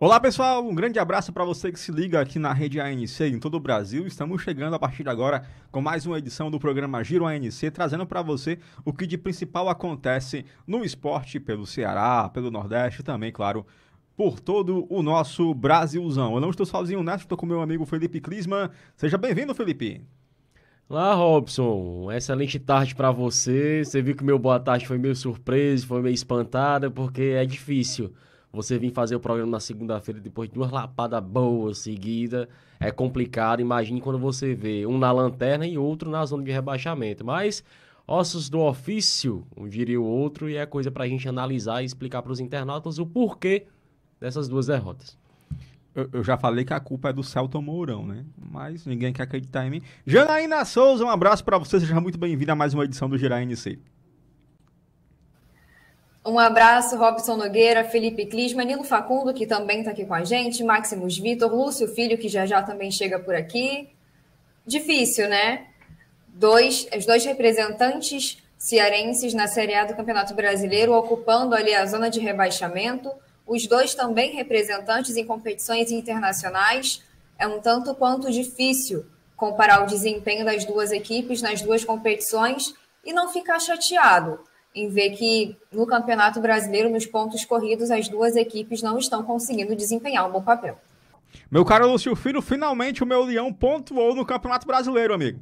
Olá pessoal, um grande abraço para você que se liga aqui na rede ANC em todo o Brasil. Estamos chegando a partir de agora com mais uma edição do programa Giro ANC, trazendo para você o que de principal acontece no esporte pelo Ceará, pelo Nordeste e também, claro, por todo o nosso Brasilzão. Eu não estou sozinho nessa, estou com meu amigo Felipe Klisman. Seja bem-vindo, Felipe. Olá, Robson. Excelente tarde pra você. Você viu que meu boa tarde foi meio surpresa, foi meio espantada, porque é difícil você vir fazer o programa na segunda-feira depois de duas lapadas boas seguidas. É complicado. Imagine quando você vê um na lanterna e outro na zona de rebaixamento. Mas ossos do ofício, um diria o outro, e é coisa pra gente analisar e explicar pros internautas o porquê dessas duas derrotas. Eu já falei que a culpa é do Celton Mourão, né? Mas ninguém quer acreditar em mim. Janaína Souza, um abraço para você. Seja muito bem-vinda a mais uma edição do Giro ANC. Um abraço, Robson Nogueira, Felipe Klisman, Nilo Facundo, que também está aqui com a gente, Maximus Vitor, Lúcio Filho, que já também chega por aqui. Difícil, né? Os dois representantes cearenses na Série A do Campeonato Brasileiro, ocupando ali a zona de rebaixamento. Os dois também representantes em competições internacionais. É um tanto quanto difícil comparar o desempenho das duas equipes nas duas competições e não ficar chateado em ver que no Campeonato Brasileiro, nos pontos corridos, as duas equipes não estão conseguindo desempenhar um bom papel. Meu caro Lúcio Filho, finalmente o meu Leão pontuou no Campeonato Brasileiro, amigo.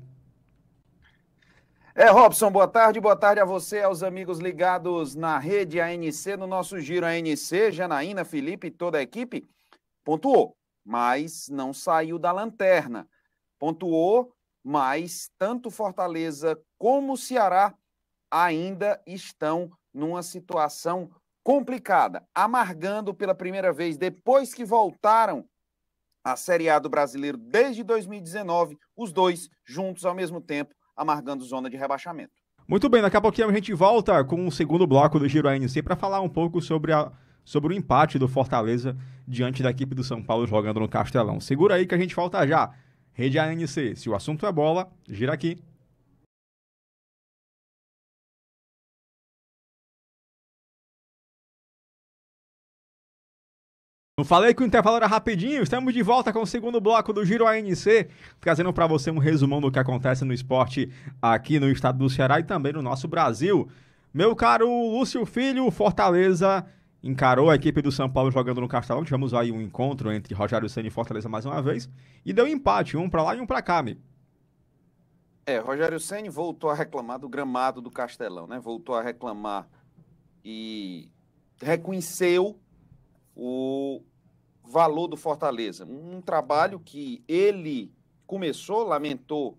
Robson, boa tarde a você, aos amigos ligados na rede ANC, no nosso Giro ANC, Janaína, Felipe e toda a equipe, pontuou, mas não saiu da lanterna. Pontuou, mas tanto Fortaleza como o Ceará ainda estão numa situação complicada, amargando pela primeira vez, depois que voltaram à Série A do Brasileiro desde 2019, os dois juntos ao mesmo tempo, amargando zona de rebaixamento. Muito bem, daqui a pouquinho a gente volta com o segundo bloco do Giro ANC para falar um pouco sobre o empate do Fortaleza diante da equipe do São Paulo jogando no Castelão. Segura aí que a gente volta já. Rede ANC, se o assunto é bola, gira aqui. Não falei que o intervalo era rapidinho? Estamos de volta com o segundo bloco do Giro ANC, trazendo para você um resumão do que acontece no esporte aqui no estado do Ceará e também no nosso Brasil. Meu caro Lúcio Filho, Fortaleza encarou a equipe do São Paulo jogando no Castelão. Tivemos aí um encontro entre Rogério Ceni e Fortaleza mais uma vez e deu empate, um para lá e um para cá, amigo. Rogério Ceni voltou a reclamar do gramado do Castelão, né? Voltou a reclamar e reconheceu o valor do Fortaleza. Um trabalho que ele começou, lamentou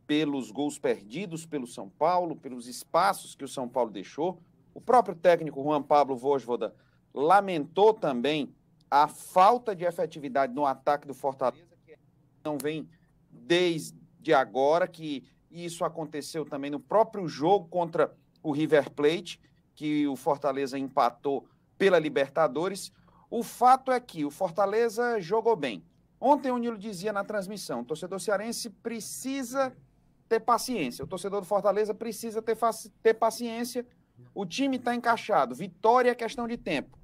pelos gols perdidos pelo São Paulo, pelos espaços que o São Paulo deixou. O próprio técnico Juan Pablo Vojvoda lamentou também a falta de efetividade no ataque do Fortaleza, que não vem desde agora, que isso aconteceu também no próprio jogo contra o River Plate, que o Fortaleza empatou pela Libertadores. O fato é que o Fortaleza jogou bem. Ontem o Nilo dizia na transmissão, o torcedor cearense precisa ter paciência, o torcedor do Fortaleza precisa ter paciência, o time está encaixado, vitória é questão de tempo.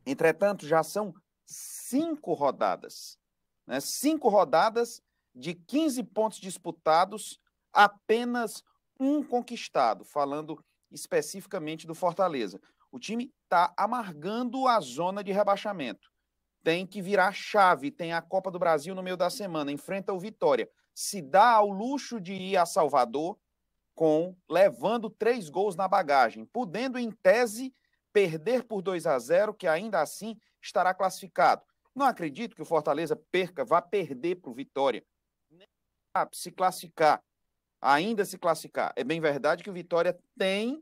Entretanto, já são 5 rodadas, né? 5 rodadas de 15 pontos disputados, apenas um conquistado, falando especificamente do Fortaleza. O time está amargando a zona de rebaixamento. Tem que virar chave, tem a Copa do Brasil no meio da semana, enfrenta o Vitória. Se dá ao luxo de ir a Salvador levando 3 gols na bagagem, podendo, em tese, perder por 2-0, que ainda assim estará classificado. Não acredito que o Fortaleza vá perder para o Vitória. Nem se classificar, ainda se classificar. É bem verdade que o Vitória tem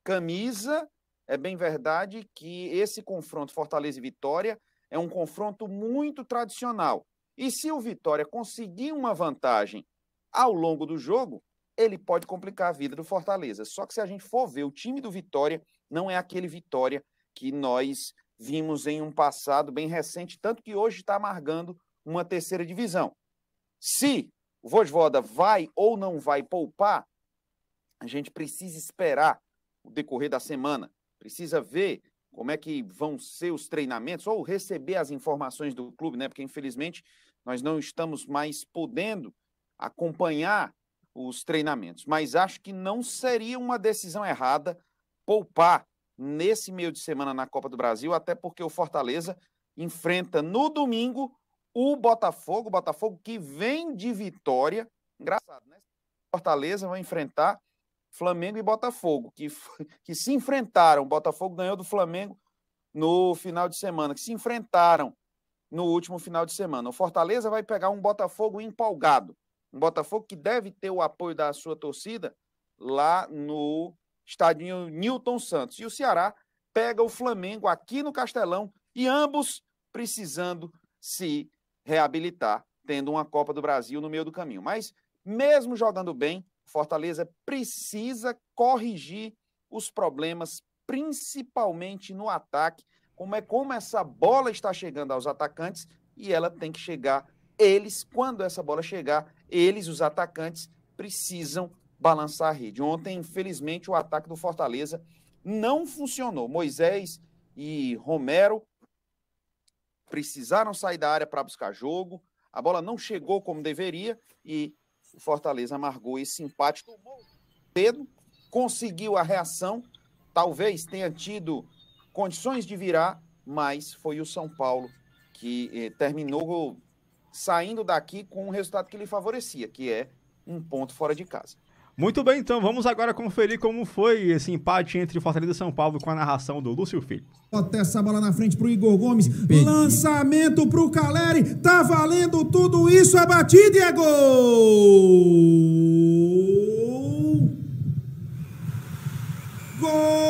camisa. É bem verdade que esse confronto Fortaleza e Vitória é um confronto muito tradicional. E se o Vitória conseguir uma vantagem ao longo do jogo, ele pode complicar a vida do Fortaleza. Só que se a gente for ver o time do Vitória, não é aquele Vitória que nós vimos em um passado bem recente, tanto que hoje está amargando uma terceira divisão. Se o Vojvoda vai ou não vai poupar, a gente precisa esperar o decorrer da semana. Precisa ver como é que vão ser os treinamentos, ou receber as informações do clube, né? Porque, infelizmente, nós não estamos mais podendo acompanhar os treinamentos. Mas acho que não seria uma decisão errada poupar nesse meio de semana na Copa do Brasil, até porque o Fortaleza enfrenta no domingo o Botafogo que vem de vitória. Engraçado, né? Fortaleza vai enfrentar Flamengo e Botafogo, que se enfrentaram. O Botafogo ganhou do Flamengo no final de semana, que se enfrentaram no último final de semana. O Fortaleza vai pegar um Botafogo empolgado, um Botafogo que deve ter o apoio da sua torcida lá no estádio Newton Santos. E o Ceará pega o Flamengo aqui no Castelão, e ambos precisando se reabilitar, tendo uma Copa do Brasil no meio do caminho. Mas, mesmo jogando bem, Fortaleza precisa corrigir os problemas, principalmente no ataque, como essa bola está chegando aos atacantes, e ela tem que chegar. Quando essa bola chegar, os atacantes, precisam balançar a rede. Ontem, infelizmente, o ataque do Fortaleza não funcionou. Moisés e Romero precisaram sair da área para buscar jogo, a bola não chegou como deveria, e o Fortaleza amargou esse empate, tomou o dedo, conseguiu a reação, talvez tenha tido condições de virar, mas foi o São Paulo que terminou saindo daqui com um resultado que lhe favorecia, que é um ponto fora de casa. Muito bem, então vamos agora conferir como foi esse empate entre Fortaleza e São Paulo com a narração do Lúcio Filho. Bota essa bola na frente pro Igor Gomes, lançamento pro Caleri, tá valendo tudo isso, a batida e é gol! Gol!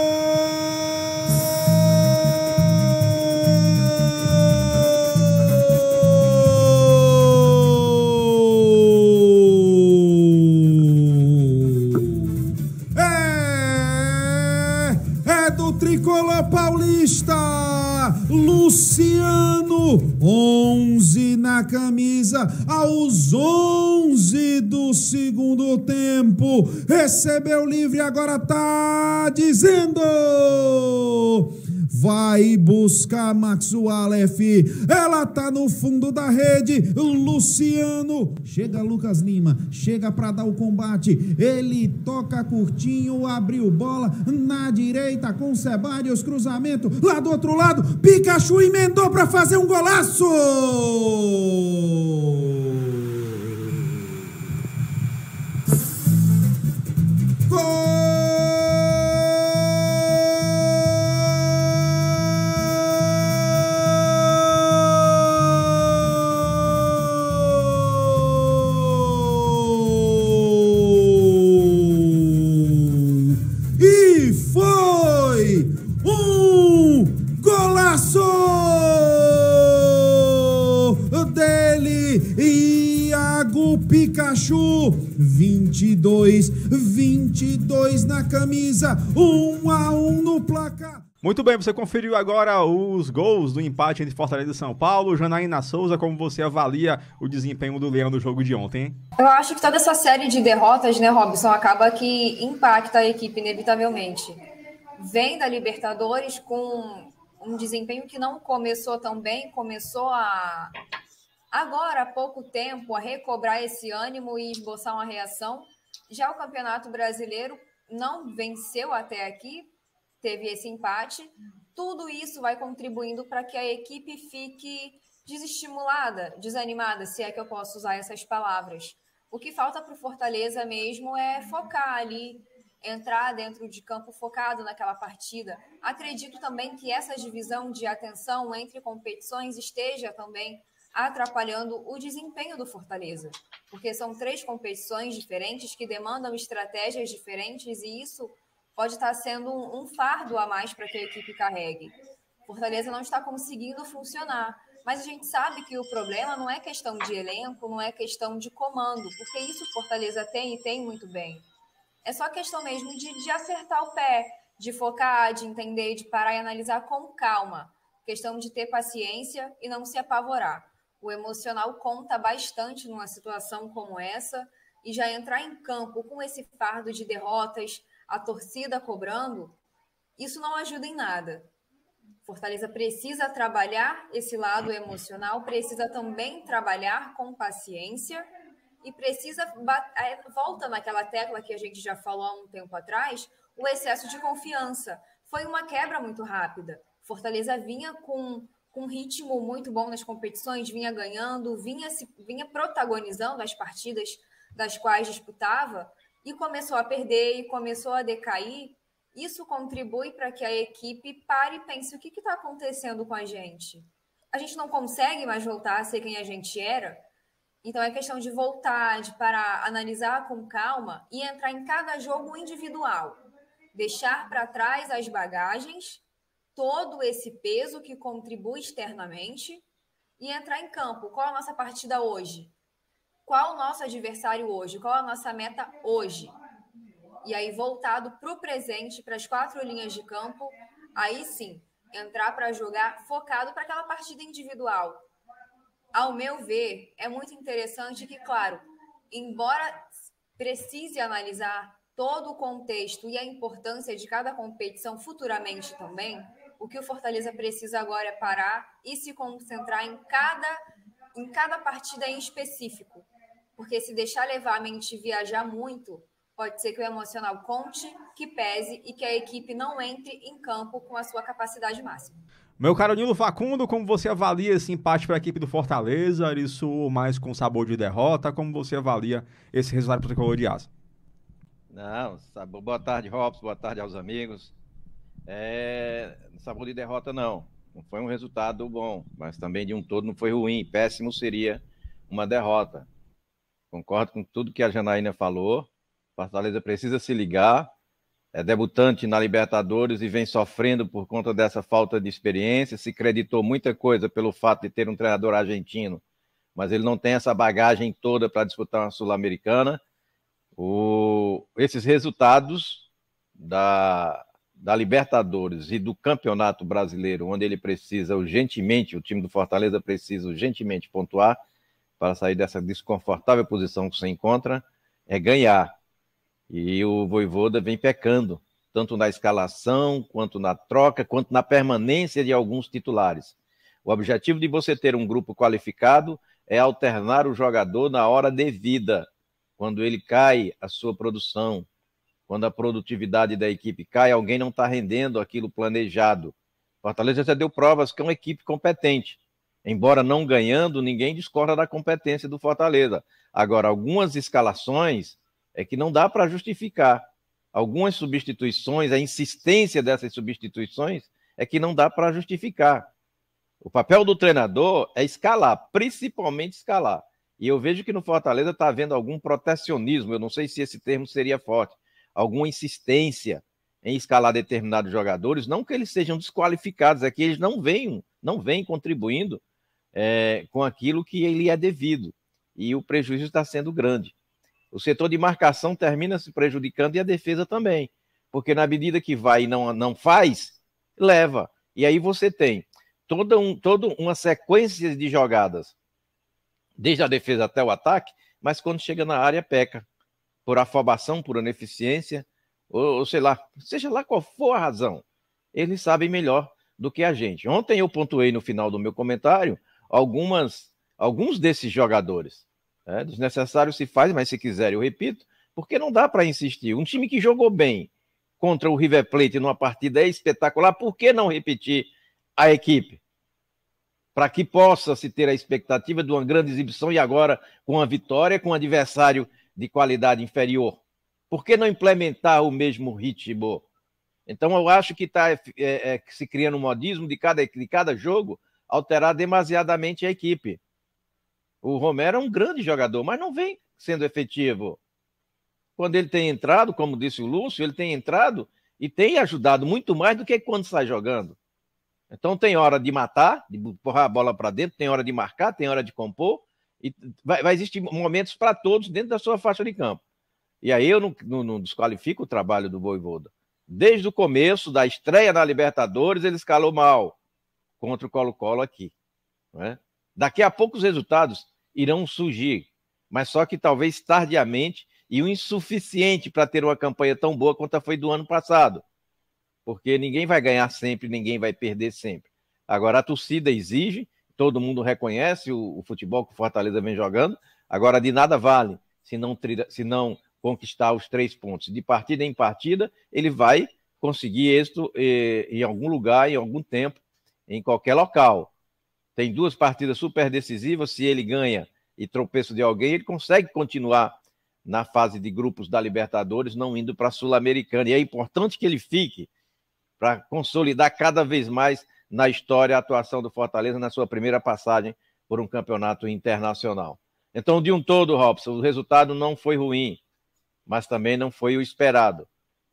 Tricolor paulista, Luciano, 11 na camisa, aos 11 do segundo tempo, recebeu livre, agora tá dizendo, vai buscar Max Aleph, ela tá no fundo da rede, Luciano, chega Lucas Lima, chega pra dar o combate, ele toca curtinho, abriu bola na direita com Ceballos, cruzamento, lá do outro lado, Pikachu emendou pra fazer um golaço! Gol! Pikachu, 22 na camisa, 1-1 no placar. Muito bem, você conferiu agora os gols do empate entre Fortaleza e São Paulo. Janaína Souza, como você avalia o desempenho do Leão no jogo de ontem, hein? Eu acho que toda essa série de derrotas, né, Robson, acaba que impacta a equipe inevitavelmente. Vem da Libertadores com um desempenho que não começou tão bem, começou agora, há pouco tempo, a recobrar esse ânimo e esboçar uma reação. Já o Campeonato Brasileiro não venceu até aqui, teve esse empate. Tudo isso vai contribuindo para que a equipe fique desestimulada, desanimada, se é que eu posso usar essas palavras. O que falta para o Fortaleza mesmo é focar ali, entrar dentro de campo focado naquela partida. Acredito também que essa divisão de atenção entre competições esteja também atrapalhando o desempenho do Fortaleza, porque são 3 competições diferentes que demandam estratégias diferentes e isso pode estar sendo um fardo a mais para que a equipe carregue. Fortaleza não está conseguindo funcionar, mas a gente sabe que o problema não é questão de elenco, não é questão de comando, porque isso Fortaleza tem e tem muito bem. É só questão mesmo de acertar o pé, de focar, de entender, de parar e analisar com calma. Questão de ter paciência e não se apavorar. O emocional conta bastante numa situação como essa e já entrar em campo com esse fardo de derrotas, a torcida cobrando, isso não ajuda em nada. Fortaleza precisa trabalhar esse lado emocional, precisa também trabalhar com paciência e precisa volta naquela tecla que a gente já falou há um tempo atrás, o excesso de confiança. Foi uma quebra muito rápida. Fortaleza vinha com um ritmo muito bom nas competições, vinha ganhando, vinha protagonizando as partidas das quais disputava e começou a perder e começou a decair. Isso contribui para que a equipe pare e pense o que está acontecendo com a gente. A gente não consegue mais voltar a ser quem a gente era. Então é questão de voltar, de parar, analisar com calma e entrar em cada jogo individual. Deixar para trás as bagagens, todo esse peso que contribui externamente e entrar em campo. Qual a nossa partida hoje? Qual o nosso adversário hoje? Qual a nossa meta hoje? E aí, voltado para o presente, para as 4 linhas de campo, aí sim, entrar para jogar focado para aquela partida individual. Ao meu ver, é muito interessante que, claro, embora precise analisar todo o contexto e a importância de cada competição futuramente também, o que o Fortaleza precisa agora é parar e se concentrar em cada partida em específico. Porque se deixar levar a mente viajar muito, pode ser que o emocional conte, que pese e que a equipe não entre em campo com a sua capacidade máxima. Meu caro Nilo Facundo, como você avalia esse empate para a equipe do Fortaleza? Isso mais com sabor de derrota? Como você avalia esse resultado para o tricolor de Aço? Não, boa tarde, Robson, boa tarde aos amigos. Sabor de derrota não foi um resultado bom, mas também de um todo não foi ruim, péssimo seria uma derrota. Concordo com tudo que a Janaína falou, Fortaleza precisa se ligar, é debutante na Libertadores e vem sofrendo por conta dessa falta de experiência, se creditou muita coisa pelo fato de ter um treinador argentino, mas ele não tem essa bagagem toda para disputar uma Sul-Americana. Esses resultados da Libertadores e do Campeonato Brasileiro, onde ele precisa urgentemente, o time do Fortaleza precisa urgentemente pontuar para sair dessa desconfortável posição que se encontra, é ganhar. E o Vojvoda vem pecando, tanto na escalação, quanto na troca, quanto na permanência de alguns titulares. O objetivo de você ter um grupo qualificado é alternar o jogador na hora devida, quando ele cai a sua produção, quando a produtividade da equipe cai, alguém não está rendendo aquilo planejado. Fortaleza já deu provas que é uma equipe competente. Embora não ganhando, ninguém discorda da competência do Fortaleza. Agora, algumas escalações é que não dá para justificar. Algumas substituições, a insistência dessas substituições é que não dá para justificar. O papel do treinador é escalar, principalmente escalar. E eu vejo que no Fortaleza está havendo algum protecionismo, eu não sei se esse termo seria forte, alguma insistência em escalar determinados jogadores, não que eles sejam desqualificados, é que eles não vêm contribuindo com aquilo que ele é devido. E o prejuízo está sendo grande. O setor de marcação termina se prejudicando e a defesa também. Porque na medida que vai e não faz, leva. E aí você tem toda uma sequência de jogadas, desde a defesa até o ataque, mas quando chega na área peca. Por afobação, por ineficiência, ou sei lá, seja lá qual for a razão, eles sabem melhor do que a gente. Ontem eu pontuei no final do meu comentário alguns desses jogadores. Desnecessário se faz, mas se quiser eu repito, porque não dá para insistir. Um time que jogou bem contra o River Plate numa partida espetacular, por que não repetir a equipe? Para que possa se ter a expectativa de uma grande exibição e agora com a vitória, com um adversário de qualidade inferior. Por que não implementar o mesmo ritmo? Então eu acho que está se criando um modismo de cada jogo alterar demasiadamente a equipe. O Romero é um grande jogador, mas não vem sendo efetivo. Quando ele tem entrado, como disse o Lúcio, ele tem entrado e tem ajudado muito mais do que quando sai jogando. Então tem hora de matar, de empurrar a bola para dentro, tem hora de marcar, tem hora de compor, e vai existir momentos para todos dentro da sua faixa de campo. E aí eu não desqualifico o trabalho do Vojvoda. Desde o começo da estreia na Libertadores, ele escalou mal contra o Colo-Colo aqui. Não é? Daqui a pouco os resultados irão surgir, mas só que talvez tardiamente e o insuficiente para ter uma campanha tão boa quanto foi do ano passado. porque ninguém vai ganhar sempre, ninguém vai perder sempre. Agora, a torcida exige, todo mundo reconhece o futebol que o Fortaleza vem jogando, agora de nada vale se não conquistar os 3 pontos. De partida em partida, ele vai conseguir êxito em algum lugar, em algum tempo, em qualquer local. Tem 2 partidas super decisivas, se ele ganha e tropeço de alguém, ele consegue continuar na fase de grupos da Libertadores, não indo para a Sul-Americana. E é importante que ele fique para consolidar cada vez mais na história a atuação do Fortaleza na sua primeira passagem por um campeonato internacional. Então, de um todo, Robson, o resultado não foi ruim, mas também não foi o esperado.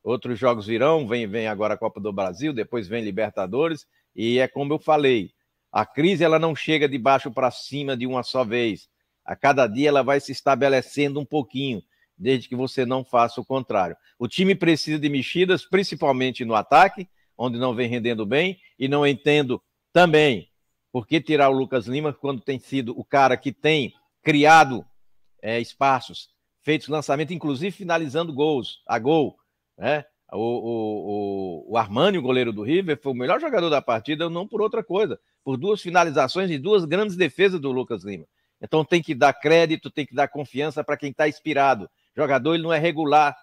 Outros jogos virão, vem agora a Copa do Brasil, depois vem Libertadores, e é como eu falei, a crise ela não chega de baixo para cima de uma só vez. A cada dia ela vai se estabelecendo um pouquinho, desde que você não faça o contrário. O time precisa de mexidas, principalmente no ataque, onde não vem rendendo bem, e não entendo também por que tirar o Lucas Lima quando tem sido o cara que tem criado espaços, feito lançamento, inclusive finalizando a gol, né? O Armani, o goleiro do River, foi o melhor jogador da partida, não por outra coisa, por 2 finalizações e 2 grandes defesas do Lucas Lima. Então tem que dar crédito, tem que dar confiança para quem está inspirado. O jogador ele não é regular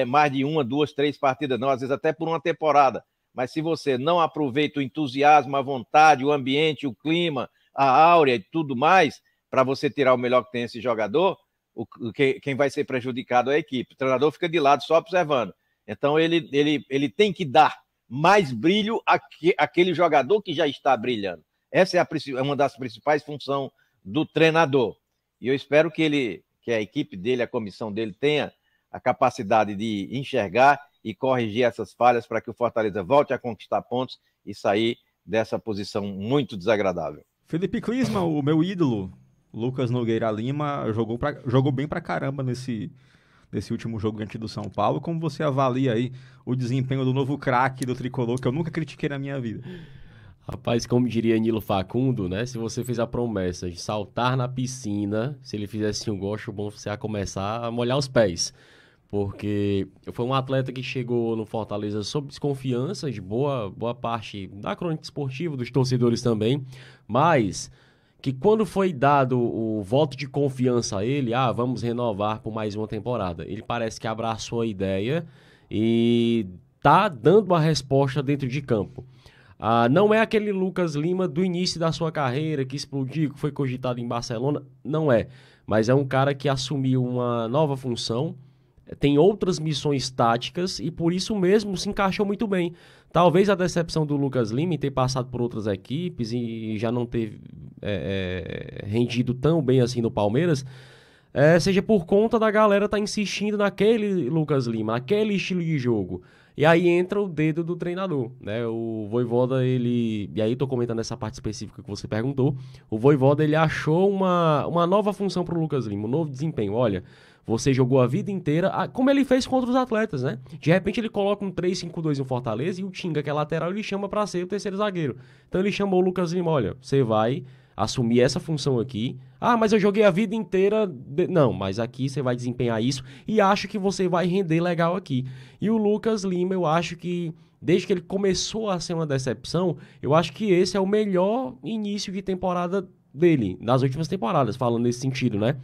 mais de 1, 2, 3 partidas, não, às vezes até por uma temporada. Mas se você não aproveita o entusiasmo, a vontade, o ambiente, o clima, a áurea e tudo mais, para você tirar o melhor que tem esse jogador, quem vai ser prejudicado é a equipe. O treinador fica de lado só observando. Então ele tem que dar mais brilho àquele jogador que já está brilhando. Essa é uma das principais funções do treinador. E eu espero que a equipe dele, a comissão dele, tenha a capacidade de enxergar e corrigir essas falhas para que o Fortaleza volte a conquistar pontos e sair dessa posição muito desagradável. Felipe Klisman, o meu ídolo, Lucas Nogueira Lima, jogou bem pra caramba nesse último jogo diante do São Paulo. Como você avalia aí o desempenho do novo craque do Tricolor, que eu nunca critiquei na minha vida? Rapaz, como diria Nilo Facundo, né? Se você fez a promessa de saltar na piscina, se ele fizesse um gol, acho bom você a começar a molhar os pés. Porque foi um atleta que chegou no Fortaleza sob desconfiança de boa parte da crônica esportiva, dos torcedores também, mas que quando foi dado o voto de confiança a ele, vamos renovar por mais uma temporada, ele parece que abraçou a ideia e tá dando uma resposta dentro de campo. Não é aquele Lucas Lima do início da sua carreira, que explodiu, que foi cogitado em Barcelona, não é. Mas é um cara que assumiu uma nova função, tem outras missões táticas e por isso mesmo se encaixou muito bem. Talvez a decepção do Lucas Lima em ter passado por outras equipes e já não ter rendido tão bem assim no Palmeiras, seja por conta da galera estar insistindo naquele Lucas Lima, naquele estilo de jogo. E aí entra o dedo do treinador, né? O Vojvoda, e aí tô comentando essa parte específica que você perguntou, o Vojvoda, ele achou uma nova função pro Lucas Lima, um novo desempenho. Olha, você jogou a vida inteira, como ele fez contra os atletas, né? De repente ele coloca um 3-5-2 no Fortaleza e o Tinga, que é lateral, ele chama pra ser o terceiro zagueiro. Então ele chamou o Lucas Lima, olha, você vai assumir essa função aqui. Mas eu joguei a vida inteira... Não, mas aqui você vai desempenhar isso e acho que você vai render legal aqui. E o Lucas Lima, eu acho que desde que ele começou a ser uma decepção, eu acho que esse é o melhor início de temporada dele, nas últimas temporadas, falando nesse sentido, né?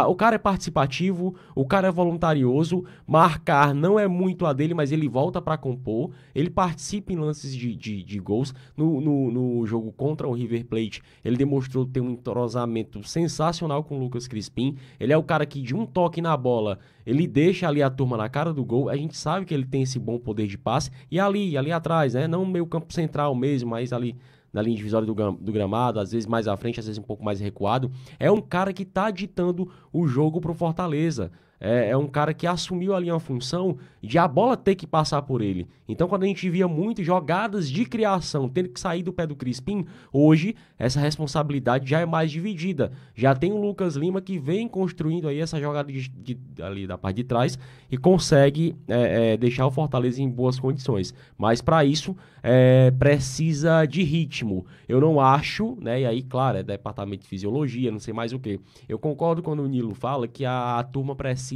O cara é participativo, o cara é voluntarioso, marcar não é muito a dele, mas ele volta para compor, ele participa em lances de gols. No jogo contra o River Plate, ele demonstrou ter um entrosamento sensacional com o Lucas Crispim. Ele é o cara que de um toque na bola, ele deixa ali a turma na cara do gol. A gente sabe que ele tem esse bom poder de passe, e ali atrás, né? Não no meio campo central mesmo, mas ali na linha divisória do gramado, às vezes mais à frente, às vezes um pouco mais recuado. É um cara que tá ditando o jogo pro Fortaleza. É um cara que assumiu ali uma função de a bola ter que passar por ele. Então, quando a gente via muito jogadas de criação tendo que sair do pé do Crispim, hoje essa responsabilidade já é mais dividida. Já tem o Lucas Lima que vem construindo aí essa jogada ali da parte de trás e consegue deixar o Fortaleza em boas condições. Mas para isso precisa de ritmo. Eu não acho, né? E aí, claro, é departamento de fisiologia, não sei mais o que. Eu concordo quando o Nilo fala que a turma precisa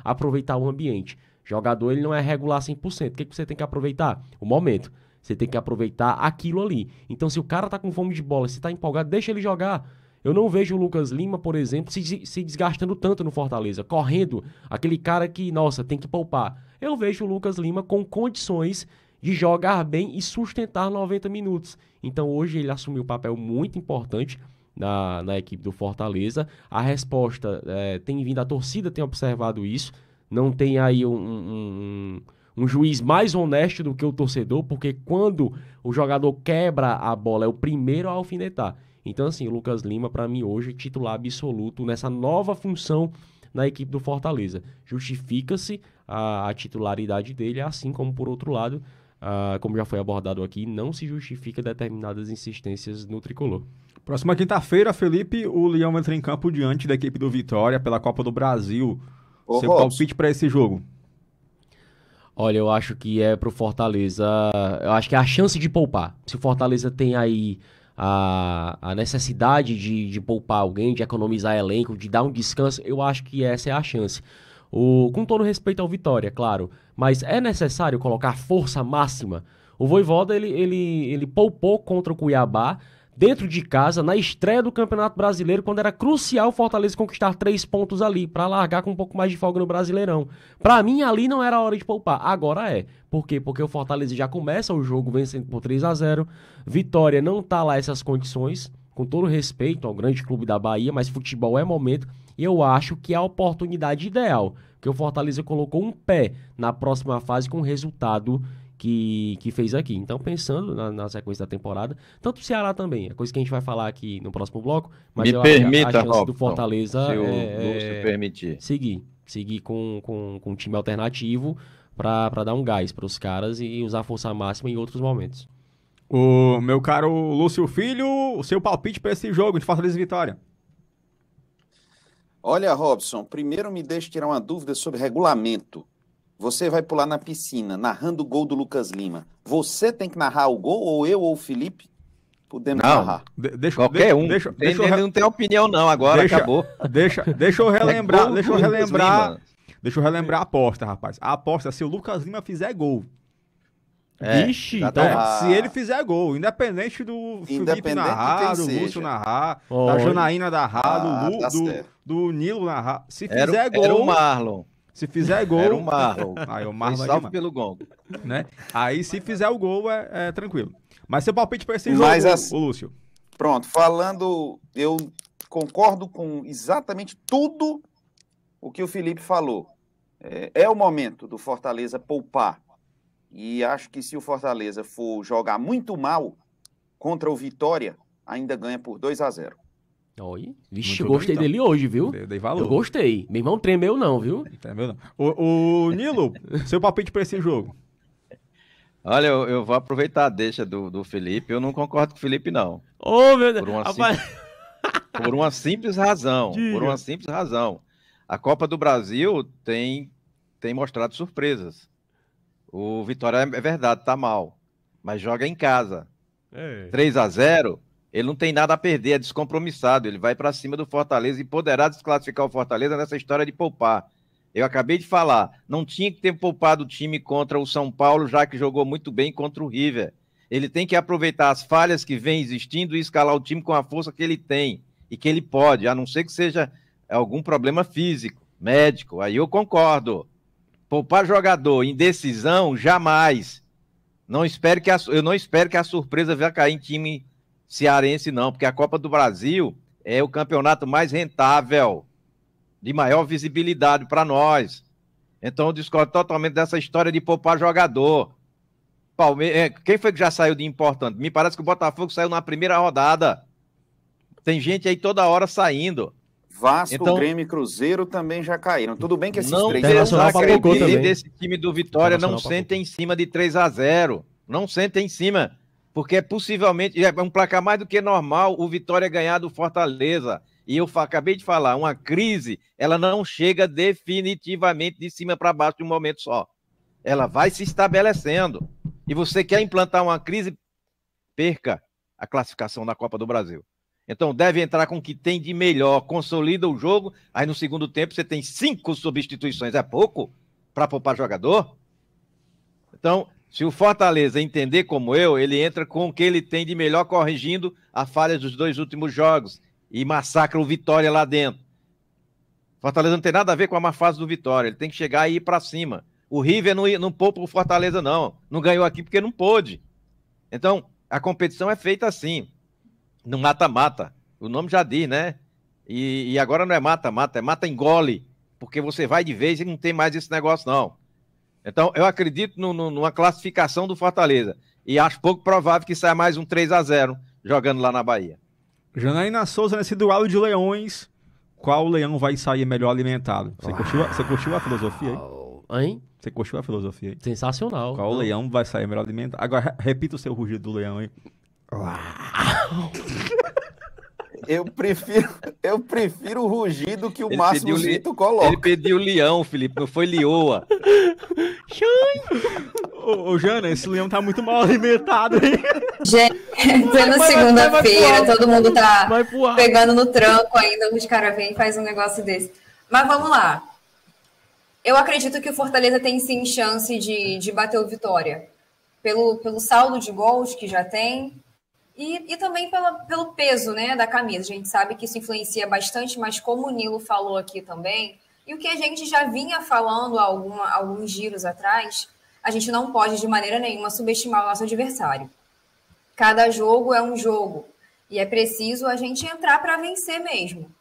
aproveitar o ambiente. Jogador, ele não é regular 100%. O que você tem que aproveitar? O momento. Você tem que aproveitar aquilo ali. Então, se o cara tá com fome de bola, se tá empolgado, deixa ele jogar. Eu não vejo o Lucas Lima, por exemplo, se desgastando tanto no Fortaleza, correndo, aquele cara que, nossa, tem que poupar. Eu vejo o Lucas Lima com condições de jogar bem e sustentar 90 minutos. Então, hoje ele assumiu um papel muito importante na equipe do Fortaleza. A resposta tem vindo, a torcida tem observado isso. Não tem aí um juiz mais honesto do que o torcedor, porque quando o jogador quebra a bola, é o primeiro a alfinetar. Então, assim, o Lucas Lima, para mim, hoje, é titular absoluto nessa nova função na equipe do Fortaleza. Justifica-se a titularidade dele, assim como, por outro lado, como já foi abordado aqui, não se justifica determinadas insistências no tricolor. Próxima quinta-feira, Felipe, o Leão entra em campo diante da equipe do Vitória pela Copa do Brasil. Seu palpite para esse jogo? Olha, eu acho que é pro Fortaleza, eu acho que é a chance de poupar. Se o Fortaleza tem aí a necessidade de poupar alguém, de economizar elenco, de dar um descanso, eu acho que essa é a chance. Com todo respeito ao Vitória, claro, mas é necessário colocar força máxima. O Vojvoda, ele poupou contra o Cuiabá, dentro de casa, na estreia do Campeonato Brasileiro, quando era crucial o Fortaleza conquistar 3 pontos ali, para largar com um pouco mais de folga no Brasileirão. Para mim, ali não era hora de poupar, agora é. Por quê? Porque o Fortaleza já começa o jogo vencendo por 3-0, Vitória não tá lá essas condições, com todo respeito ao grande clube da Bahia, mas futebol é momento, e eu acho que é a oportunidade ideal, porque o Fortaleza colocou um pé na próxima fase com o resultado que fez aqui. Então, pensando na sequência da temporada, tanto o Ceará também, é coisa que a gente vai falar aqui no próximo bloco, mas eu acho que a chance do Fortaleza se o Lúcio permitir. Seguir com um time alternativo para dar um gás para os caras e usar a força máxima em outros momentos. O meu caro Lúcio Filho, o seu palpite para esse jogo de Fortaleza e Vitória? Olha, Robson, primeiro me deixe tirar uma dúvida sobre regulamento. Você vai pular na piscina, narrando o gol do Lucas Lima. Você tem que narrar o gol, ou eu ou o Felipe podemos narrar? Qualquer um. Não tem opinião não, agora acabou. Deixa eu relembrar, deixa eu relembrar a aposta, rapaz. A aposta é se o Lucas Lima fizer gol. Vixe, então, se ele fizer gol, independente do Felipe narrar, do Lúcio narrar, da Janaína narrar, do Nilo narrar, se fizer gol... Era o Marlon. Se fizer gol... Era o Marlon. Aí o Marlon salve pelo gongo. Né? Aí se fizer o gol é tranquilo. Mas seu palpite para esse jogo, o Lúcio? Pronto, falando, eu concordo com exatamente tudo o que o Felipe falou. É o momento do Fortaleza poupar. E acho que se o Fortaleza for jogar muito mal contra o Vitória, ainda ganha por 2-0. Oi, vixe, gostei dele hoje, viu? Dei valor. Eu gostei. Meu irmão tremeu não, viu? Tremeu não. O Nilo, seu palpite para esse jogo? Olha, eu vou aproveitar a deixa do Felipe. Eu não concordo com o Felipe, não. Ô, meu Deus. Por uma simples razão. Diga. Por uma simples razão. A Copa do Brasil tem mostrado surpresas. O Vitória, é verdade, tá mal, mas joga em casa. 3-0, ele não tem nada a perder, é descompromissado. Ele vai para cima do Fortaleza e poderá desclassificar o Fortaleza nessa história de poupar. Eu acabei de falar, não tinha que ter poupado o time contra o São Paulo, já que jogou muito bem contra o River. Ele tem que aproveitar as falhas que vem existindo e escalar o time com a força que ele tem e que ele pode, a não ser que seja algum problema físico, médico. Aí eu concordo. Poupar jogador em decisão, jamais. Eu não espero que a surpresa venha cair em time cearense, não, porque a Copa do Brasil é o campeonato mais rentável, de maior visibilidade para nós. Então eu discordo totalmente dessa história de poupar jogador. Quem foi que já saiu de importante? Me parece que o Botafogo saiu na primeira rodada. Tem gente aí toda hora saindo. Vasco, então, Grêmio e Cruzeiro também já caíram. Tudo bem que esses três... desse time do Vitória não sentem em cima de 3-0. Não sentem em cima. Porque é possivelmente... É um placar mais do que normal o Vitória ganhar do Fortaleza. E eu acabei de falar, uma crise, ela não chega definitivamente de cima para baixo de um momento só. Ela vai se estabelecendo. E você quer implantar uma crise, perca a classificação da Copa do Brasil. Então deve entrar com o que tem de melhor, consolida o jogo, aí no segundo tempo você tem 5 substituições, é pouco? para poupar jogador? Então, se o Fortaleza entender como ele entra com o que ele tem de melhor, corrigindo a falha dos 2 últimos jogos e massacra o Vitória lá dentro. Fortaleza não tem nada a ver com a má fase do Vitória, ele tem que chegar e ir para cima. O River não poupa o Fortaleza, não ganhou aqui porque não pôde. Então, a competição é feita assim, no mata-mata, o nome já diz, né? E agora não é mata-mata, é mata-engole, porque você vai de vez e não tem mais esse negócio, não. Então, eu acredito numa classificação do Fortaleza. E acho pouco provável que saia mais um 3-0 jogando lá na Bahia. Janaína Souza, nesse duelo de leões, qual leão vai sair melhor alimentado? Você curtiu a filosofia aí? Hein? Você curtiu a filosofia aí? Sensacional. Qual leão vai sair melhor alimentado? Agora, repita o seu rugido do leão aí. Eu prefiro o rugido que o Márcio Zito coloca. Ele pediu leão, Felipe, não foi leoa. Ô, Jana, esse leão tá muito mal alimentado aí. Gente, plena segunda-feira, todo mundo tá pegando no tranco ainda, os caras vêm e fazem um negócio desse. Mas vamos lá. Eu acredito que o Fortaleza tem sim chance de bater o Vitória. Pelo saldo de gols que já tem e também pelo peso, né, da camisa. A gente sabe que isso influencia bastante, mas como o Nilo falou aqui também, e o que a gente já vinha falando há alguns giros atrás, a gente não pode de maneira nenhuma subestimar o nosso adversário. Cada jogo é um jogo e é preciso a gente entrar para vencer mesmo.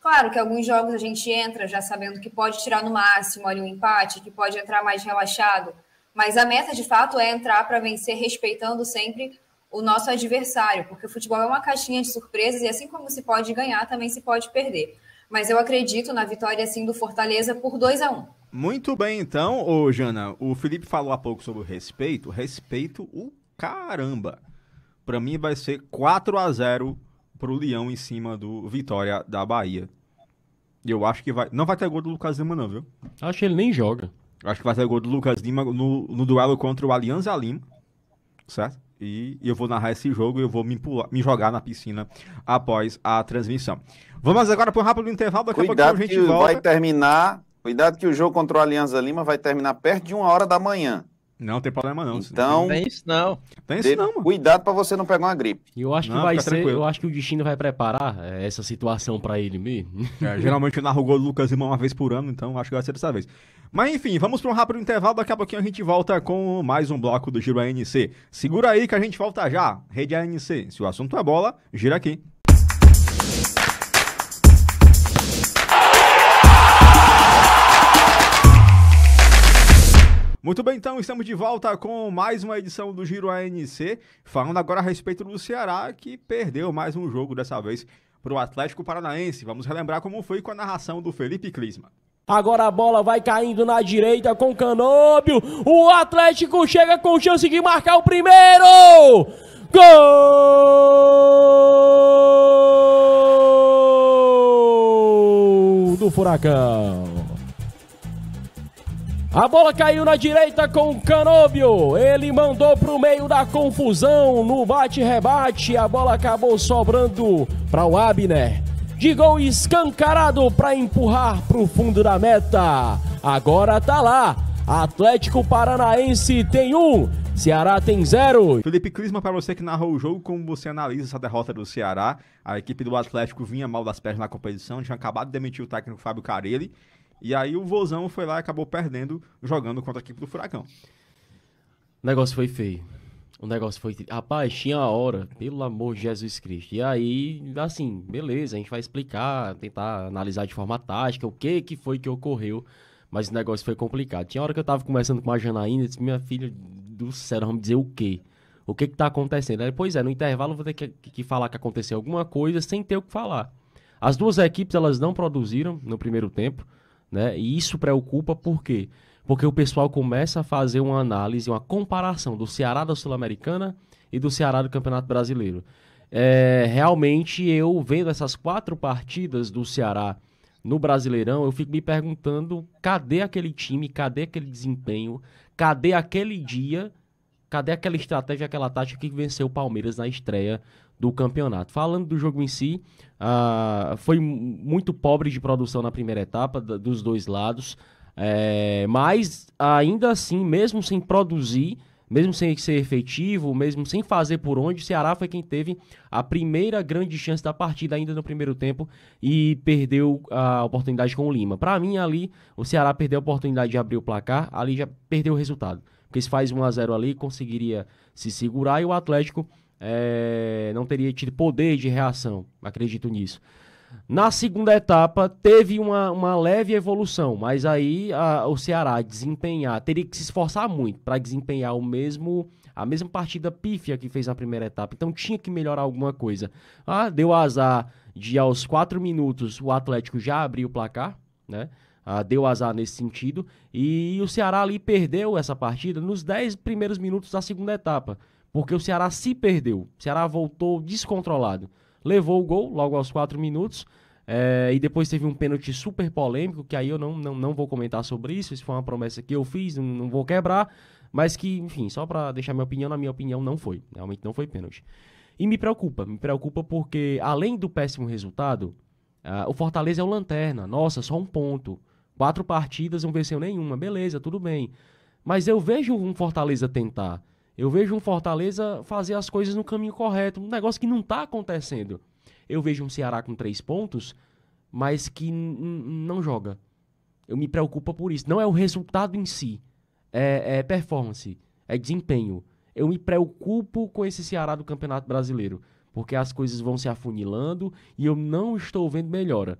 Claro que alguns jogos a gente entra já sabendo que pode tirar no máximo ali um empate, que pode entrar mais relaxado, mas a meta de fato é entrar para vencer respeitando sempre o nosso adversário, porque o futebol é uma caixinha de surpresas e assim como se pode ganhar, também se pode perder. Mas eu acredito na vitória sim do Fortaleza por 2-1. Muito bem, então, ô Jana, o Felipe falou há pouco sobre o respeito. Respeito o caramba. Pra mim vai ser 4-0 pro Leão em cima do Vitória da Bahia. E eu acho que não vai ter gol do Lucas Lima não, viu? Acho que ele nem joga. Acho que vai ter gol do Lucas Lima no duelo contra o Alianza Lima, certo? E eu vou narrar esse jogo e eu vou me jogar na piscina após a transmissão. Vamos agora para um rápido intervalo, daqui a pouquinho a gente volta. Cuidado que o jogo contra o Alianza Lima vai terminar perto de 1h da manhã. Não tem problema não. Então, não tem isso não. Tem isso não, mano. Cuidado para você não pegar uma gripe. E eu acho que vai ser, tranquilo. Eu acho que o destino vai preparar essa situação para ele mesmo. Geralmente eu narro o gol do Lucas Lima uma vez por ano, então acho que vai ser dessa vez. Mas enfim, vamos para um rápido intervalo, daqui a pouquinho a gente volta com mais um bloco do Giro ANC. Segura aí que a gente volta já. Rede ANC, se o assunto é bola, gira aqui. Muito bem, então, estamos de volta com mais uma edição do Giro ANC, falando agora a respeito do Ceará, que perdeu mais um jogo, dessa vez, para o Atlético Paranaense. Vamos relembrar como foi com a narração do Felipe Klisman. Agora a bola vai caindo na direita com Canóbio, o Atlético chega com chance de marcar o primeiro! Gol do Furacão! A bola caiu na direita com o Canóbio, ele mandou para o meio da confusão, no bate-rebate, a bola acabou sobrando para o Abner. De gol escancarado para empurrar para o fundo da meta. Agora tá lá, Atlético Paranaense tem 1, Ceará tem 0. Felipe Klisman, para você que narrou o jogo, como você analisa essa derrota do Ceará? A equipe do Atlético vinha mal das pernas na competição, tinha acabado de demitir o técnico Fábio Carelli. E aí o Vozão foi lá e acabou perdendo, jogando contra a equipe do Furacão. O negócio foi feio. O negócio foi... Rapaz, tinha a hora, pelo amor de Jesus Cristo. E aí, assim, beleza, a gente vai explicar, tentar analisar de forma tática o que foi que ocorreu. Mas o negócio foi complicado. Tinha hora que eu tava conversando com a Janaína e disse, minha filha do céu, vamos dizer o quê? O que tá acontecendo? Aí, pois é, no intervalo eu vou ter que falar que aconteceu alguma coisa sem ter o que falar. As duas equipes, elas não produziram no primeiro tempo. Né? E isso preocupa por quê? Porque o pessoal começa a fazer uma análise, uma comparação do Ceará da Sul-Americana e do Ceará do Campeonato Brasileiro. Realmente, eu vendo essas 4 partidas do Ceará no Brasileirão, eu fico me perguntando cadê aquele time, cadê aquele desempenho, cadê aquele dia, cadê aquela estratégia, aquela tática que venceu o Palmeiras na estreia do campeonato. Falando do jogo em si, foi muito pobre de produção na primeira etapa, dos dois lados. Mas, ainda assim, mesmo sem produzir, mesmo sem ser efetivo, mesmo sem fazer por onde, o Ceará foi quem teve a primeira grande chance da partida ainda no primeiro tempo e perdeu a oportunidade com o Lima. Para mim, ali, o Ceará perdeu a oportunidade de abrir o placar, ali já perdeu o resultado. Porque se faz 1-0 ali, conseguiria se segurar e o Atlético não teria tido poder de reação, acredito nisso. Na segunda etapa, teve uma leve evolução, mas aí o Ceará teria que se esforçar muito para desempenhar a mesma partida pífia que fez na primeira etapa. Então tinha que melhorar alguma coisa. Deu azar de aos 4 minutos o Atlético já abrir o placar, né? Deu azar nesse sentido. E o Ceará ali perdeu essa partida nos 10 primeiros minutos da segunda etapa, porque o Ceará se perdeu. O Ceará voltou descontrolado. Levou o gol logo aos 4 minutos e depois teve um pênalti super polêmico, que aí eu não vou comentar sobre isso. Isso foi uma promessa que eu fiz, não vou quebrar, mas que, enfim, só para deixar minha opinião, na minha opinião não foi, realmente não foi pênalti. E me preocupa porque além do péssimo resultado, o Fortaleza é o lanterna, nossa, só um ponto, 4 partidas, não venceu nenhuma, beleza, tudo bem, mas eu vejo um Fortaleza tentar. Eu vejo um Fortaleza fazer as coisas no caminho correto, um negócio que não está acontecendo. Eu vejo um Ceará com 3 pontos, mas que não joga. Eu me preocupo por isso. Não é o resultado em si, é performance, é desempenho. Eu me preocupo com esse Ceará do Campeonato Brasileiro, porque as coisas vão se afunilando e eu não estou vendo melhora.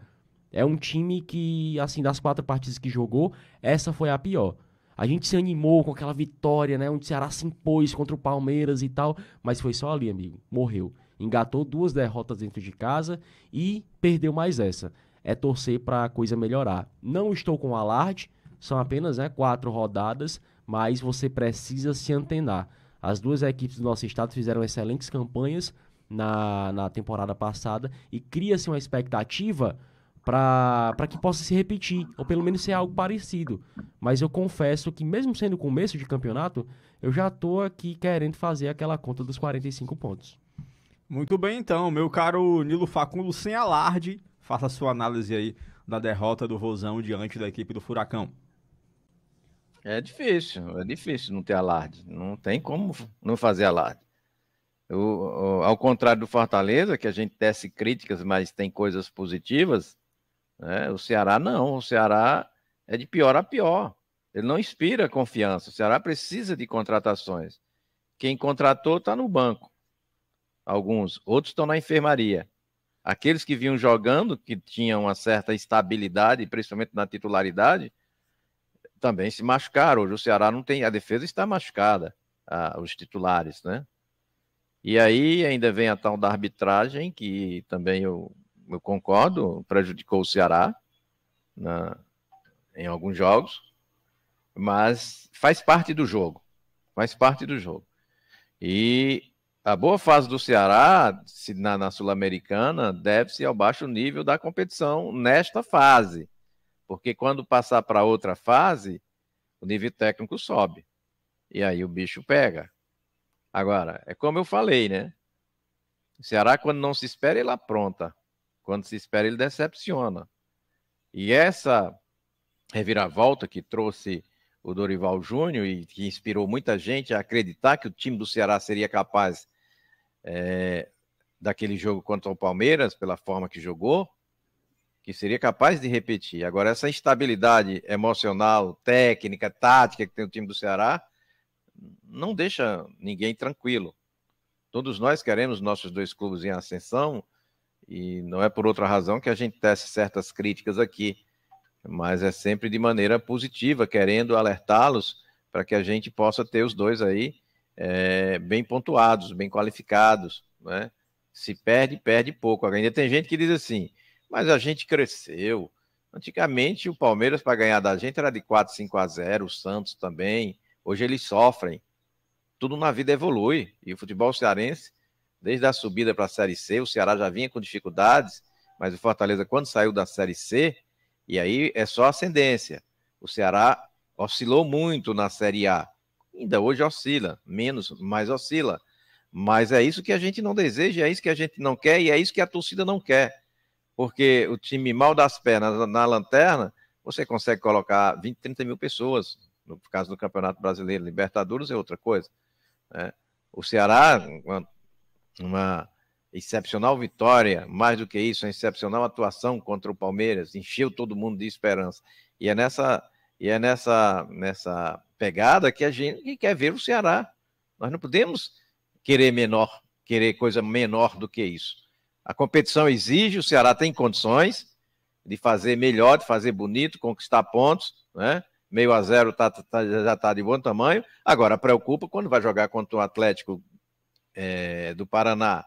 É um time que, assim, das 4 partidas que jogou, essa foi a pior. A gente se animou com aquela vitória, né? Onde o Ceará se impôs contra o Palmeiras e tal. Mas foi só ali, amigo. Morreu. Engatou 2 derrotas dentro de casa e perdeu mais essa. É torcer para a coisa melhorar. Não estou com alarde. São apenas 4 rodadas. Mas você precisa se antenar. As 2 equipes do nosso estado fizeram excelentes campanhas na temporada passada. E cria-se uma expectativa para que possa se repetir, ou pelo menos ser algo parecido. Mas eu confesso que, mesmo sendo começo de campeonato, eu já estou aqui querendo fazer aquela conta dos 45 pontos. Muito bem, então, meu caro Nilo Facundo, sem alarde, faça a sua análise aí da derrota do Vozão diante da equipe do Furacão. É difícil não ter alarde, não tem como não fazer alarde. Ao contrário do Fortaleza, que a gente tece críticas, mas tem coisas positivas, o Ceará não, o Ceará é de pior a pior, ele não inspira confiança, o Ceará precisa de contratações, quem contratou está no banco, alguns, outros estão na enfermaria, aqueles que vinham jogando, que tinham uma certa estabilidade, principalmente na titularidade, também se machucaram, hoje o Ceará não tem, a defesa está machucada, os titulares, né? E aí ainda vem a tal da arbitragem, que também eu concordo, prejudicou o Ceará em alguns jogos, mas faz parte do jogo. E a boa fase do Ceará, na Sul-Americana, deve-se ao baixo nível da competição nesta fase, porque quando passar para outra fase, o nível técnico sobe, e aí o bicho pega. Agora, é como eu falei, né? O Ceará, quando não se espera, ele apronta. Quando se espera, ele decepciona. E essa reviravolta que trouxe o Dorival Júnior e que inspirou muita gente a acreditar que o time do Ceará seria capaz daquele jogo contra o Palmeiras, pela forma que jogou, que seria capaz de repetir. Agora, essa instabilidade emocional, técnica, tática que tem o time do Ceará, não deixa ninguém tranquilo. Todos nós queremos nossos 2 clubes em ascensão e não é por outra razão que a gente tece certas críticas aqui, mas é sempre de maneira positiva, querendo alertá-los para que a gente possa ter os 2 aí bem pontuados, bem qualificados, né? Se perde pouco. Ainda tem gente que diz assim, mas a gente cresceu. Antigamente o Palmeiras para ganhar da gente era de 4-5-0, o Santos também. Hoje eles sofrem. Tudo na vida evolui. E o futebol cearense, desde a subida para a Série C, o Ceará já vinha com dificuldades, mas o Fortaleza, quando saiu da Série C, e aí é só ascendência. O Ceará oscilou muito na Série A. Ainda hoje oscila, menos, mas oscila. Mas é isso que a gente não deseja, é isso que a gente não quer e é isso que a torcida não quer. Porque o time mal das pernas na lanterna você consegue colocar 20, 30 mil pessoas. No caso do Campeonato Brasileiro, Libertadores é outra coisa, né? O Ceará, uma excepcional vitória, mais do que isso, uma excepcional atuação contra o Palmeiras, encheu todo mundo de esperança. E é nessa pegada que a gente quer ver o Ceará. Nós não podemos querer coisa menor do que isso. A competição exige, o Ceará tem condições de fazer melhor, de fazer bonito, conquistar pontos, né? 0-0 já está de bom tamanho. Agora, preocupa quando vai jogar contra o Atlético do Paraná,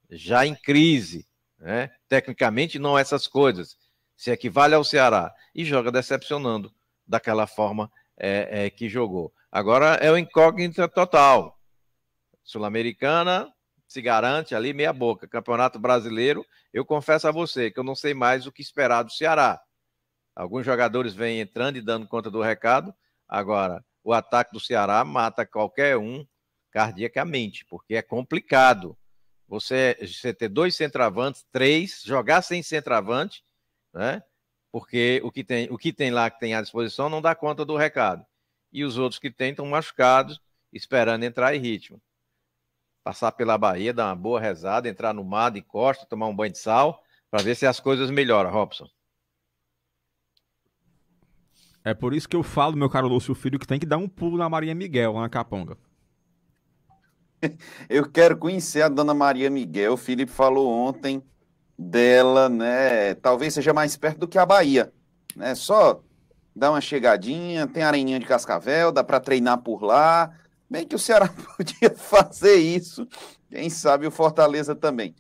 já em crise, né? Tecnicamente não essas coisas, se equivale ao Ceará, e joga decepcionando daquela forma que jogou. Agora é o incógnita total. Sul-Americana se garante ali meia boca. Campeonato Brasileiro, eu confesso a você que eu não sei mais o que esperar do Ceará. Alguns jogadores vêm entrando e dando conta do recado. Agora, o ataque do Ceará mata qualquer um cardiacamente, porque é complicado. Você ter 2 centroavantes, 3, jogar sem centroavante, né? Porque o que tem lá, que tem à disposição, não dá conta do recado. E os outros que tem estão machucados, esperando entrar em ritmo. Passar pela Bahia, dar uma boa rezada, entrar no mar de costa, tomar um banho de sal, para ver se as coisas melhoram, Robson. É por isso que eu falo, meu caro Lúcio Filho, que tem que dar um pulo na Maria Miguel, lá na Caponga. Eu quero conhecer a dona Maria Miguel. O Felipe falou ontem dela, né? Talvez seja mais perto do que a Bahia, né? Só dar uma chegadinha, tem areninha de Cascavel, dá para treinar por lá. Bem que o Ceará podia fazer isso, quem sabe o Fortaleza também.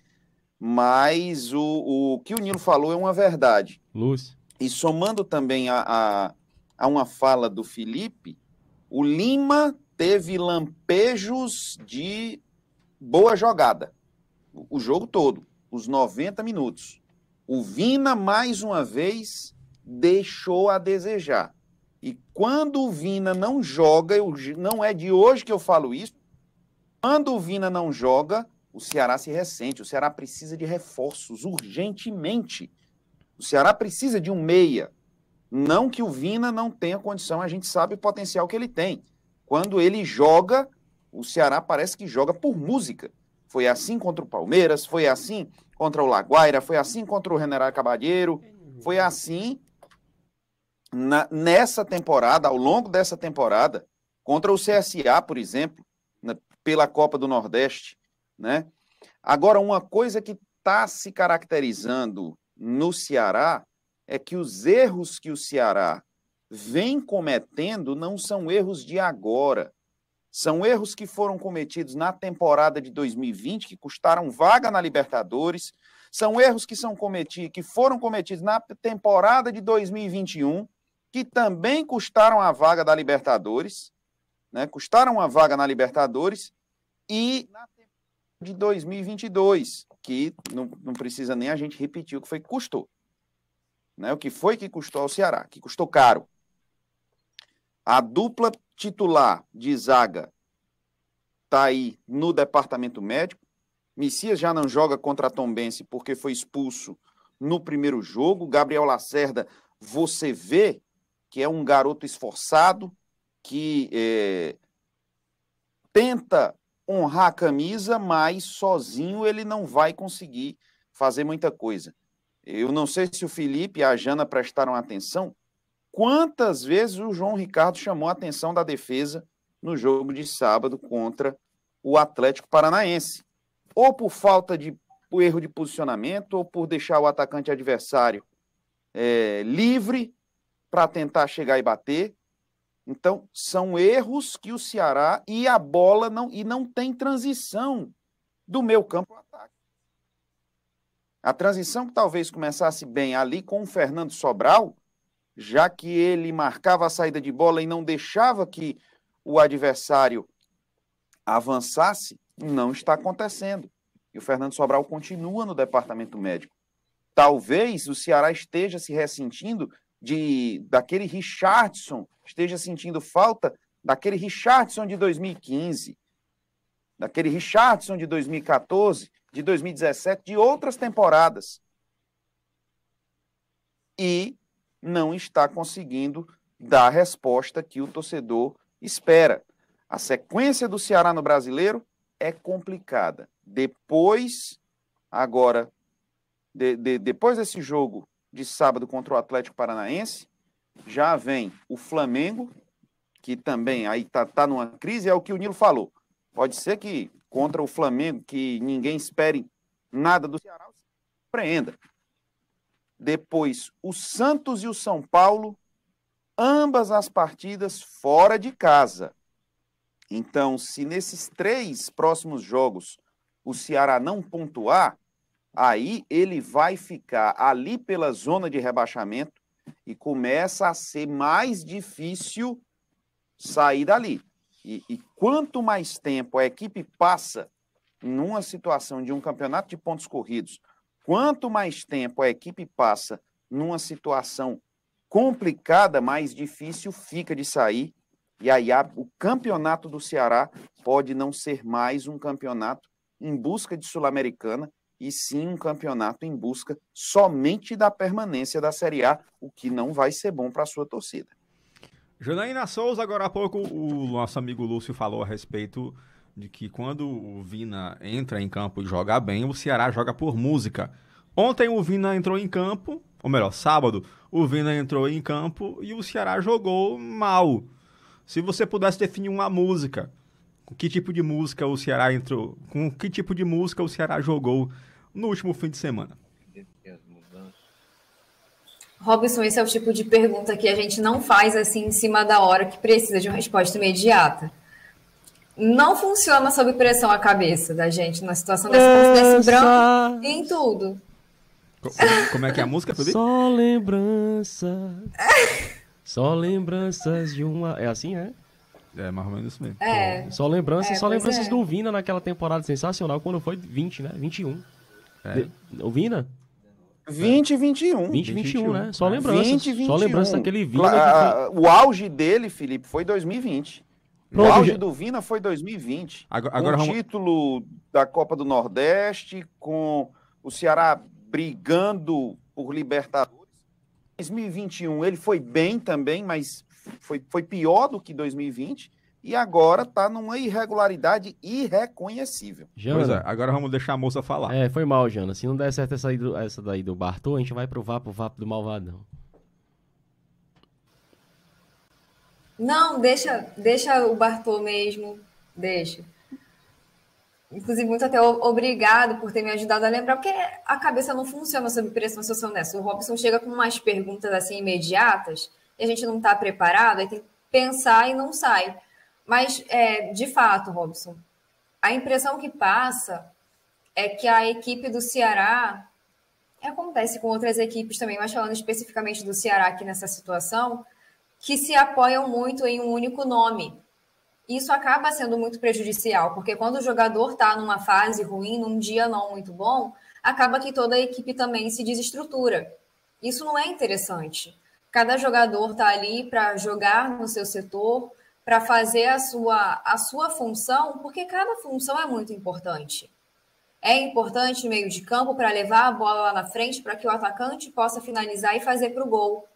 Mas o que o Nilo falou é uma verdade. Lúcio. E somando também a uma fala do Felipe, o Lima teve lampejos de boa jogada. O jogo todo, os 90 minutos. O Vina, mais uma vez, deixou a desejar. E quando o Vina não joga, não é de hoje que eu falo isso, quando o Vina não joga, o Ceará se ressente. O Ceará precisa de reforços urgentemente. O Ceará precisa de um meia. Não que o Vina não tenha condição, a gente sabe o potencial que ele tem. Quando ele joga, o Ceará parece que joga por música. Foi assim contra o Palmeiras, foi assim contra o Laguaira, foi assim contra o General Cabalheiro, foi assim nessa temporada, ao longo dessa temporada, contra o CSA, por exemplo, pela Copa do Nordeste, né? Agora, uma coisa que está se caracterizando no Ceará é que os erros que o Ceará vem cometendo não são erros de agora. São erros que foram cometidos na temporada de 2020, que custaram vaga na Libertadores. São erros que foram cometidos na temporada de 2021, que também custaram a vaga da Libertadores, né? Custaram a vaga na Libertadores, e na temporada de 2022, que não precisa nem a gente repetir o que foi que custou. Né? O que foi que custou ao Ceará, que custou caro. A dupla titular de zaga está aí no departamento médico. Messias já não joga contra a Tombense porque foi expulso no primeiro jogo. Gabriel Lacerda, você vê que é um garoto esforçado, que tenta honrar a camisa, mas sozinho ele não vai conseguir fazer muita coisa. Eu não sei se o Felipe e a Jana prestaram atenção, quantas vezes o João Ricardo chamou a atenção da defesa no jogo de sábado contra o Atlético Paranaense. Ou por falta de erro de posicionamento, ou por deixar o atacante adversário livre para tentar chegar e bater. Então, são erros que o Ceará e a bola não tem transição do meio campo ao ataque. A transição que talvez começasse bem ali com o Fernando Sobral, já que ele marcava a saída de bola e não deixava que o adversário avançasse, não está acontecendo. E o Fernando Sobral continua no departamento médico. Talvez o Ceará esteja se ressentindo daquele Richardson, esteja sentindo falta daquele Richardson de 2015, daquele Richardson de 2014, de 2017, de outras temporadas. E não está conseguindo dar a resposta que o torcedor espera. A sequência do Ceará no Brasileiro é complicada. Depois, agora, depois desse jogo de sábado contra o Atlético Paranaense, já vem o Flamengo, que também aí tá numa crise, é o que o Nilo falou. Pode ser que contra o Flamengo, que ninguém espere nada do Ceará, surpreenda. Depois, o Santos e o São Paulo, ambas as partidas fora de casa. Então, se nesses 3 próximos jogos o Ceará não pontuar, aí ele vai ficar ali pela zona de rebaixamento e começa a ser mais difícil sair dali. E quanto mais tempo a equipe passa numa situação de um campeonato de pontos corridos, quanto mais tempo a equipe passa numa situação complicada, mais difícil fica de sair. E aí o campeonato do Ceará pode não ser mais um campeonato em busca de Sul-Americana, e sim um campeonato em busca somente da permanência da Série A, o que não vai ser bom para a sua torcida. Janaína Souza, agora há pouco o nosso amigo Lúcio falou a respeito de que quando o Vina entra em campo e joga bem, o Ceará joga por música. Ontem o Vina entrou em campo, ou melhor, sábado, o Vina entrou em campo e o Ceará jogou mal. Se você pudesse definir uma música, com que tipo de música o Ceará entrou, com que tipo de música o Ceará jogou no último fim de semana? Robson, esse é o tipo de pergunta que a gente não faz assim em cima da hora, que precisa de uma resposta imediata. Não funciona sob pressão a cabeça da gente numa situação desse branco em tudo. Como é que é a música, Felipe? Só lembrança. Só lembranças de uma... É assim, é? É, mais ou menos isso mesmo. Só lembranças é. do Vina naquela temporada sensacional, quando foi 20, né? 21. O Vina? 20 e 21. 20 e 21, né? Só lembranças. 20 e 21. Só lembranças daquele Vina. O auge dele, Felipe, foi 2020. Pronto, o auge do Vina foi 2020. Agora com o título da Copa do Nordeste, com o Ceará brigando por Libertadores. 2021 ele foi bem também, mas foi pior do que 2020. E agora está numa irregularidade irreconhecível. Jana, Pois é, agora vamos deixar a moça falar. foi mal, Jana. Se não der certo essa daí do Bartô, a gente vai pro Vapo do Malvadão. Não, deixa o Bartô mesmo, deixa. Inclusive, muito até obrigado por ter me ajudado a lembrar, porque a cabeça não funciona sob pressão, se eu sou honesta. O Robson chega com umas perguntas assim imediatas, e a gente não está preparado, aí tem que pensar e não sai. Mas, de fato, Robson, a impressão que passa é que a equipe do Ceará, acontece com outras equipes também, mas falando especificamente do Ceará aqui nessa situação, que se apoiam muito em um único nome. Isso acaba sendo muito prejudicial, porque quando o jogador está numa fase ruim, num dia não muito bom, acaba que toda a equipe também se desestrutura. Isso não é interessante. Cada jogador está ali para jogar no seu setor, para fazer a sua função, porque cada função é muito importante. É importante no meio de campo para levar a bola lá na frente para que o atacante possa finalizar e fazer para o gol.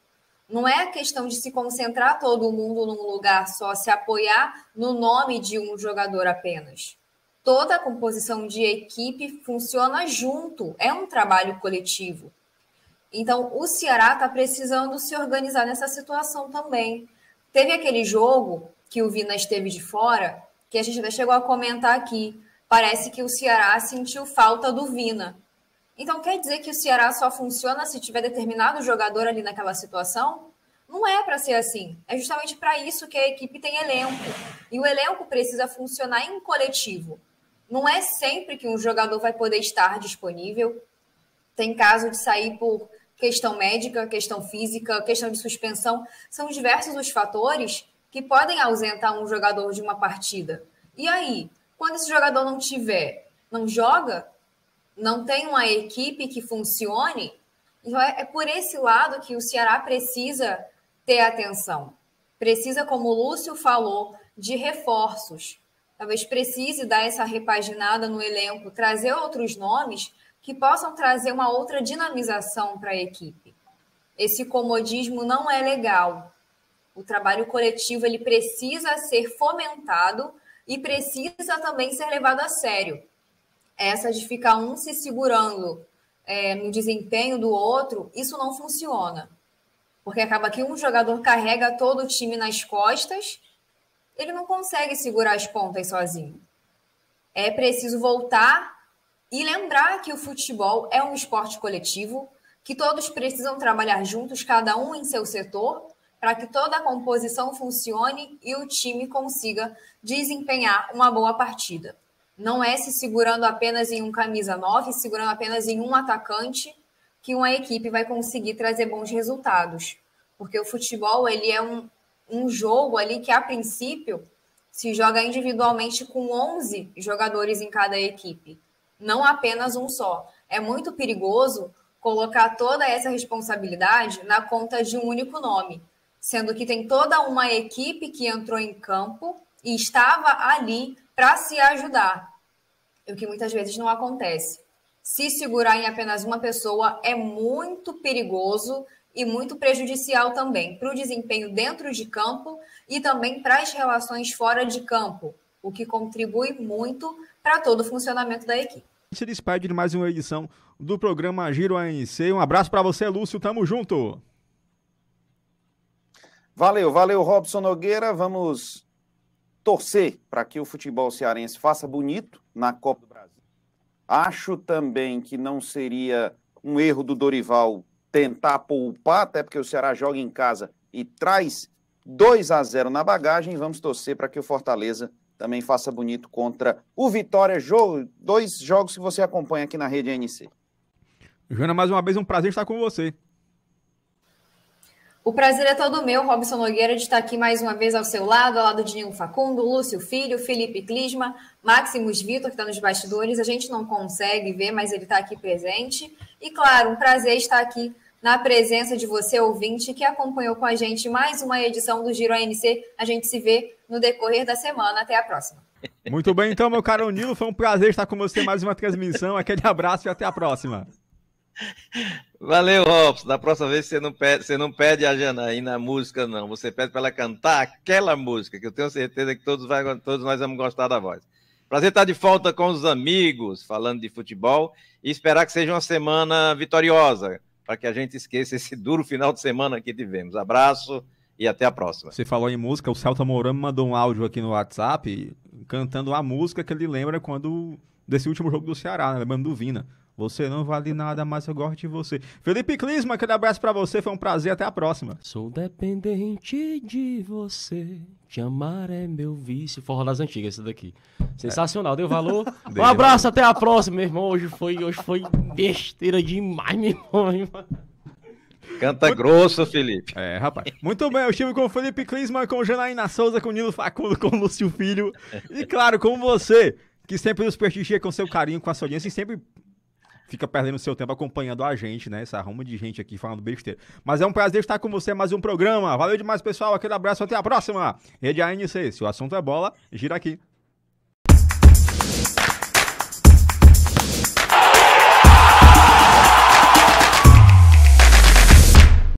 Não é a questão de se concentrar todo mundo num lugar só, se apoiar no nome de um jogador apenas. Toda a composição de equipe funciona junto, é um trabalho coletivo. Então, o Ceará está precisando se organizar nessa situação também. Teve aquele jogo que o Vina esteve de fora, que a gente até chegou a comentar aqui. Parece que o Ceará sentiu falta do Vina. Então, quer dizer que o Ceará só funciona se tiver determinado jogador ali naquela situação? Não é para ser assim. É justamente para isso que a equipe tem elenco. E o elenco precisa funcionar em coletivo. Não é sempre que um jogador vai poder estar disponível. Tem caso de sair por questão médica, questão física, questão de suspensão. São diversos os fatores que podem ausentar um jogador de uma partida. E aí, quando esse jogador não joga, não tem uma equipe que funcione, então é por esse lado que o Ceará precisa ter atenção. Precisa, como o Lúcio falou, de reforços. Talvez precise dar essa repaginada no elenco, trazer outros nomes que possam trazer uma outra dinamização para a equipe. Esse comodismo não é legal. O trabalho coletivo ele precisa ser fomentado e precisa também ser levado a sério. Essa de ficar um se segurando no desempenho do outro, isso não funciona. Porque acaba que um jogador carrega todo o time nas costas, ele não consegue segurar as pontas sozinho. É preciso voltar e lembrar que o futebol é um esporte coletivo, que todos precisam trabalhar juntos, cada um em seu setor, para que toda a composição funcione e o time consiga desempenhar uma boa partida. Não é se segurando apenas em um camisa 9, segurando apenas em um atacante, que uma equipe vai conseguir trazer bons resultados. Porque o futebol ele é um jogo ali que, a princípio, se joga individualmente com 11 jogadores em cada equipe, não apenas um só. É muito perigoso colocar toda essa responsabilidade na conta de um único nome, sendo que tem toda uma equipe que entrou em campo e estava ali para se ajudar, o que muitas vezes não acontece. Se segurar em apenas uma pessoa é muito perigoso e muito prejudicial também para o desempenho dentro de campo e também para as relações fora de campo, o que contribui muito para todo o funcionamento da equipe. A gente se despede de mais uma edição do programa Giro ANC. Um abraço para você, Lúcio. Tamo junto. Valeu, Robson Nogueira. Vamos torcer para que o futebol cearense faça bonito na Copa do Brasil. Acho também que não seria um erro do Dorival tentar poupar, até porque o Ceará joga em casa e traz 2-0 na bagagem. Vamos torcer para que o Fortaleza também faça bonito contra o Vitória. Dois jogos que você acompanha aqui na Rede ANC. Joana, mais uma vez um prazer estar com você. O prazer é todo meu, Robson Nogueira, de estar aqui mais uma vez ao seu lado, ao lado de Nilo Facundo, Lúcio Filho, Felipe Clisma, Maximus Vitor, que está nos bastidores. A gente não consegue ver, mas ele está aqui presente. E, claro, um prazer estar aqui na presença de você, ouvinte, que acompanhou com a gente mais uma edição do Giro ANC. A gente se vê no decorrer da semana. Até a próxima. Muito bem, então, meu caro Nilo, foi um prazer estar com você em mais uma transmissão. Aquele abraço e até a próxima. Valeu, Robson. Da próxima vez você não pede a Janaína a música, não. Você pede para ela cantar aquela música, que eu tenho certeza que todos nós vamos gostar da voz. Prazer estar de volta com os amigos, falando de futebol, e esperar que seja uma semana vitoriosa, para que a gente esqueça esse duro final de semana que tivemos. Abraço e até a próxima. Você falou em música, o Celta Mourão mandou um áudio aqui no WhatsApp, cantando a música que ele lembra desse último jogo do Ceará, né? Lembrando do Vina. Você não vale nada, mas eu gosto de você. Felipe Clisma, aquele abraço pra você, foi um prazer, até a próxima. Sou dependente de você, te amar é meu vício. Forró das antigas, esse daqui. Sensacional, deu valor? Um abraço, até a próxima, meu irmão. Hoje foi besteira demais, meu irmão. Canta grosso, Felipe. É, rapaz. Muito bem, eu estive com o Felipe Clisma, com o Janaína Souza, com o Nilo Facundo, com o Lúcio Filho. E claro, com você, que sempre nos prestigia com seu carinho, com a sua audiência e sempre fica perdendo seu tempo acompanhando a gente, né? Essa arruma de gente aqui falando besteira. Mas é um prazer estar com você em mais um programa. Valeu demais, pessoal. Aquele abraço, até a próxima. Rede ANC, se o assunto é bola, gira aqui.